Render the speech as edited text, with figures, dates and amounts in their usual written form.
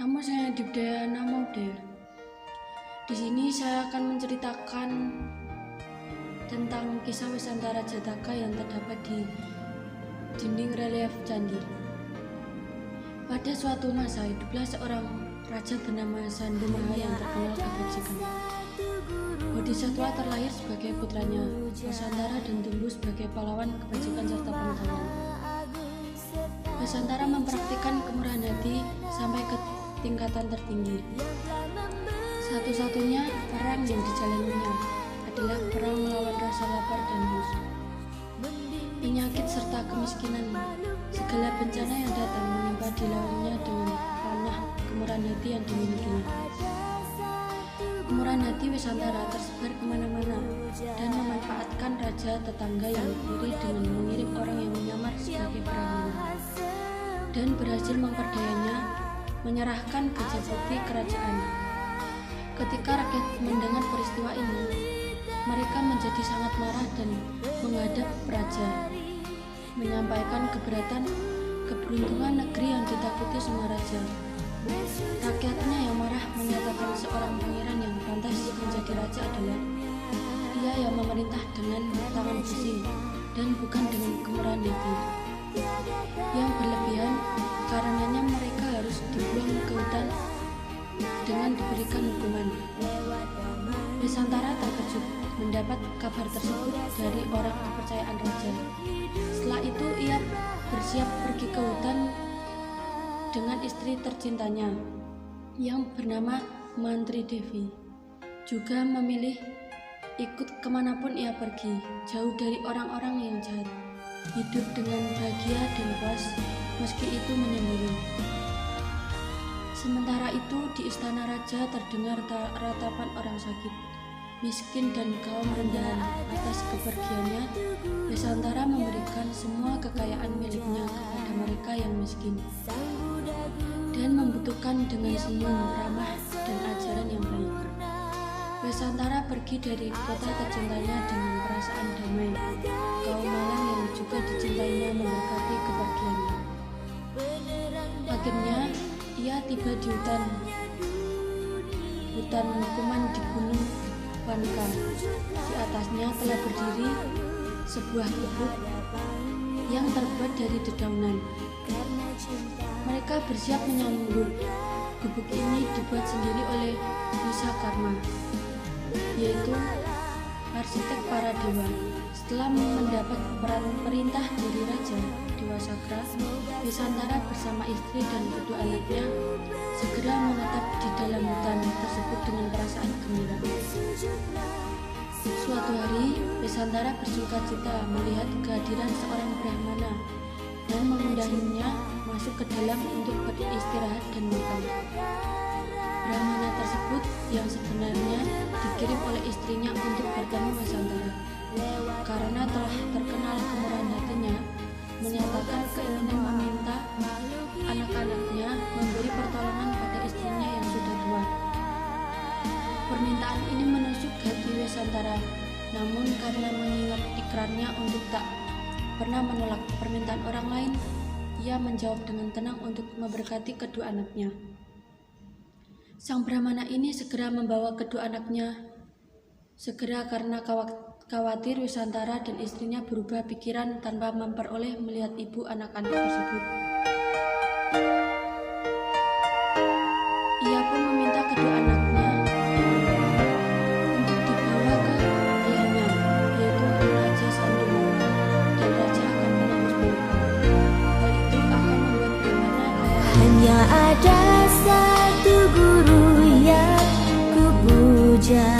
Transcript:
Nama saya Dibdayana Maudel. Di sini saya akan menceritakan tentang kisah Wisantara Jataka yang terdapat di dinding relief candi. Pada suatu masa hiduplah seorang raja bernama Sandumaha yang terkenal kebajikan. Bodhisatwa terlahir sebagai putranya Wisantara dan tumbuh sebagai pahlawan kebajikan serta pengetahuan. Wisantara mempraktikkan kemurahan hati sampai ke tingkatan tertinggi. Satu-satunya perang yang dijalaninya adalah perang melawan rasa lapar dan haus, penyakit serta kemiskinan. Segala bencana yang datang menimpa dilawannya dengan panah kemurahan hati yang dimilikinya. Kemurahan hati Wisantara tersebar kemana-mana dan memanfaatkan raja tetangga yang iri dengan mengirim orang yang menyamar sebagai brahmana dan berhasil memperdayanya menyerahkan Gajapati kerajaan. Ketika rakyat mendengar peristiwa ini, mereka menjadi sangat marah dan menghadap raja, menyampaikan keberatan keberuntungan negeri yang ditakuti semua raja. Rakyatnya yang marah menyatakan seorang pangeran yang pantas menjadi raja adalah ia yang memerintah dengan tangan besi dan bukan dengan kemurahan hati yang berlebihan. Karenanya mereka harus dibuang ke hutan dengan diberikan hukuman. Wisantara terkejut mendapat kabar tersebut dari orang kepercayaan raja. Setelah itu ia bersiap pergi ke hutan dengan istri tercintanya yang bernama Mantri Devi. Juga memilih ikut kemanapun ia pergi, jauh dari orang-orang yang jahat, hidup dengan bahagia dan puas meski itu menyendiri. Sementara itu di istana raja terdengar ratapan orang sakit, miskin dan kaum rendahan. Atas kepergiannya, Wisantara memberikan semua kekayaan miliknya kepada mereka yang miskin dan membutuhkan dengan senyum ramah dan ajaran yang baik. Wisantara pergi dari kota tercintanya dengan perasaan damai. Kaum malang yang juga dicintainya memberkati kepergiannya. Akhirnya ia tiba di hutan hukuman di Gunung Wanka. Di atasnya telah berdiri sebuah gubuk yang terbuat dari dedaunan. Mereka bersiap menyambut. Gubuk ini dibuat sendiri oleh Wisakarma, yaitu arsitek para dewa. Setelah mendapat perintah dari Raja Dewasakra, Wisantara bersama istri dan kedua anaknya segera menetap di dalam hutan tersebut dengan perasaan gembira. Suatu hari, Wisantara bersuka cita melihat kehadiran seorang brahmana dan mengundangnya masuk ke dalam untuk beristirahat dan makan. Brahmana tersebut yang sebenarnya dikirim oleh istrinya untuk bertemu Wisantara. Karena telah terkenal kemurahan hatinya, menyatakan keinginan meminta anak-anaknya memberi pertolongan pada istrinya yang sudah tua. Permintaan ini menusuk hati Wisantara, namun karena mengingat ikrarnya untuk tak pernah menolak permintaan orang lain, ia menjawab dengan tenang untuk memberkati kedua anaknya. Sang brahmana ini segera membawa kedua anaknya karena khawatir Wisantara dan istrinya berubah pikiran tanpa memperoleh melihat ibu anak-anak tersebut. Ia pun meminta kedua anaknya untuk dibawa ke ayahnya, yaitu Raja Sandumaha, dan Raja akan menebus mereka. Hal itu akan membuat brahmana kaya. Hanya ada satu guru yang ku puja.